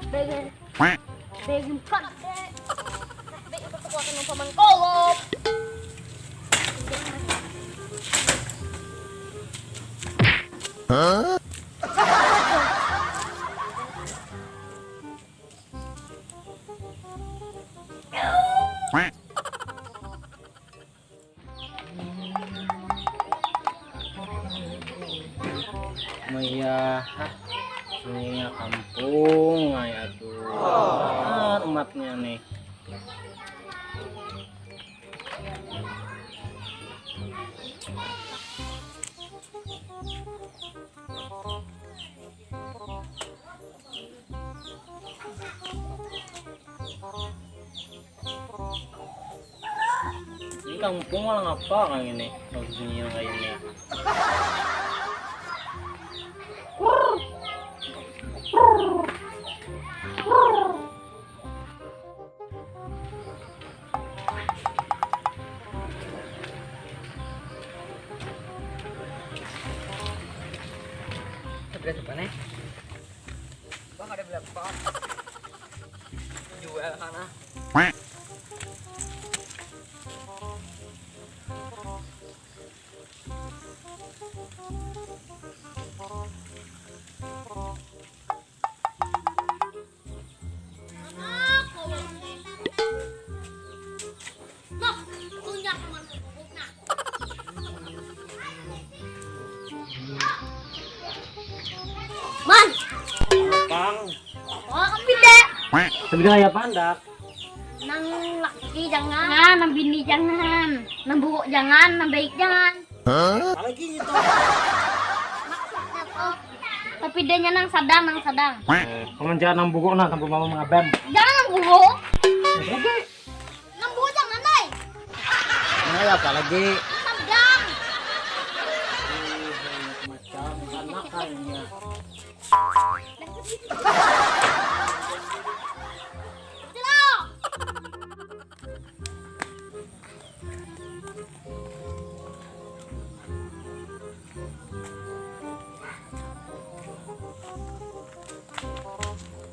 Begen. Begen kade. Begen kekuatan ng pamangkolop. Hah? Maya, sunyinya kampung, ay aduh, umatnya nih. Ini kampung malah ngapa kayak gini, kalau sunyinya kayak gini. Ada depannya. Bang ada berapa? Jual sana. Man, Bang, oh kapinde. sebenarnya pandak. Nang laki jangan, nang bini jangan, nang buruk jangan, nang baik jangan. Hah? Lagi gitu. Maksudnya tuh. Tapi dia nang sadang, nang sadang. Kalau jangan nang bugok nah sampai mama mengabem. Jangan nang buruk. Lagi. Nang buruk jangan deh. Nah, apa lagi? Sadang. Macam anak kayaknya. Jelok.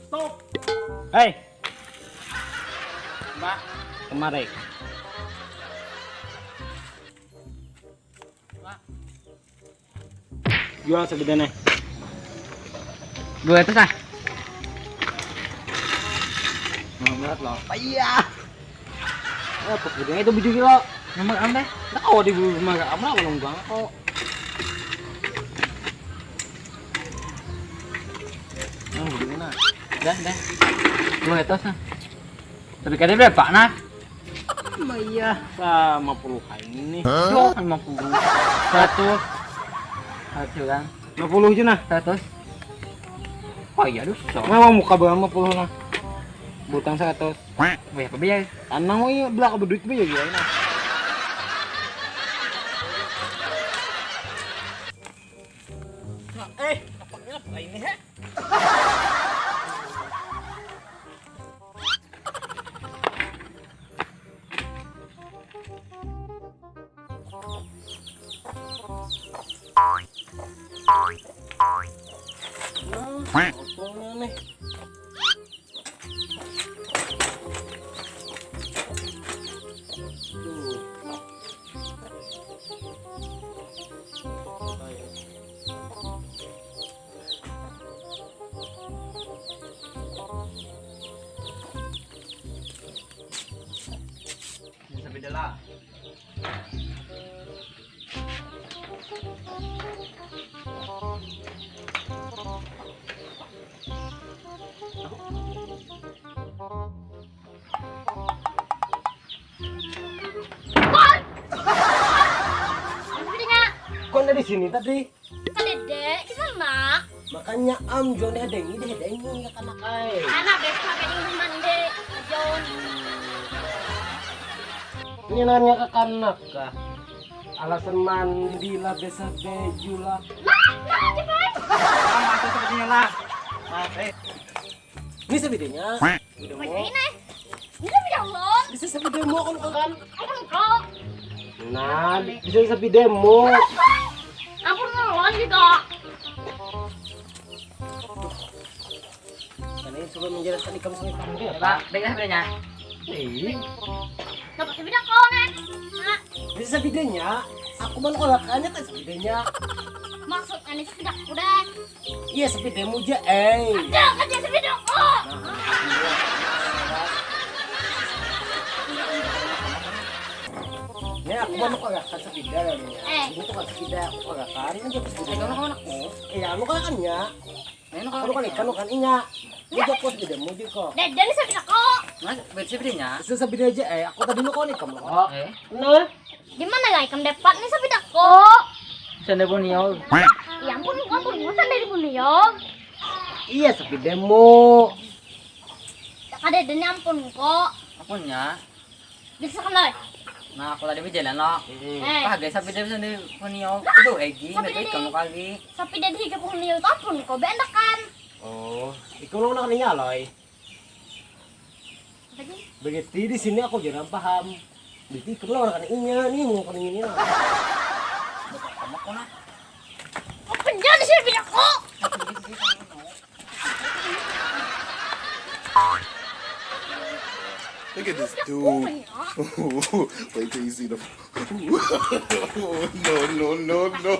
Stop. Hei. Mbak, kemari. Jual sebedene. Gue itu sah. Berat loh. Iya. Apa sebedene itu 7 kilo. Nomor apa? Tahu di rumah enggak aman belum bang kok. Gimana? Dah. Gue itu sah. Tapi katanya berapa nah? Iya, sama puluhan ini. Hah? Jual 50. 100. Satu kan? 50 aja nah. 100. Oh iya aduh. Memang muka berapa 50 nah. Butang 100. Weh apa biaya? Tanang mau iya belak berduit be ya gimana? Apa ini he? Apa nih? Bisa beda lah. Kok ada di sini tadi? Kadede, di mana? Makanya Johnny ada ini deh, ada ini ya kan kai. Anak besok ada yang mandi. Jon. Ini nanya ke kanak kah? Alasan mandi lah besa baju lah. Sama itu sepertinya lah. Mas, Ini sebidenya. Udah Wah, mau. ini. Ini bilang Bisa sabi demo kan? Ampun kok. Nah, bisa sabi demo. Ampun ngelon juga. Ini mencoba menjelaskan ikam sama ikam dia. Pak, beda bedanya. Dapat beda ko nek. Nah, Bisa bedanya, aku mau olakannya kan bedanya. maksudnya ini sepeda ko dek. Iya sepedamu aja, Ada kan sepeda ko. Ya aku mau olakan sepeda ya. Ini tuh kan sepeda aku olakan, kan jadi sepeda. Kamu aku. Iya, anu kan ya. Ini Anu kan ikan, kan inya. Ini aku sepedamu aja kok. Dek, jadi sepeda ko. Mas, beda bedanya. Bisa sepeda aja, aku tadi mau kau ikam. Oh, Nah, Di mana guys? Kamu dapat nih sepeda ko. Sanda pun niyo. Ya ampun, masa dari punya yo. iya sepedamu. Ada dan ampun kok. Apunnya. Bisa kan loh. Nah, aku tadi jalan lo. Eh, Ah, guys, sabi din sanda pun niyo. Itu egi, Sabi nito din ikaw eh. kagi. sapi dari higa pun niyo tapon ko. Benda kan. Oh, ikaw lang na kaninya, Loy. Lagi. Begitu di sini aku jarang paham. Jadi ikaw lang na kaninya, nih mau kaninya. Kamu ko na. Apa jadi sepeda ko? Look at this Apa dude. ya? Wait till you see the. No, no, no, no.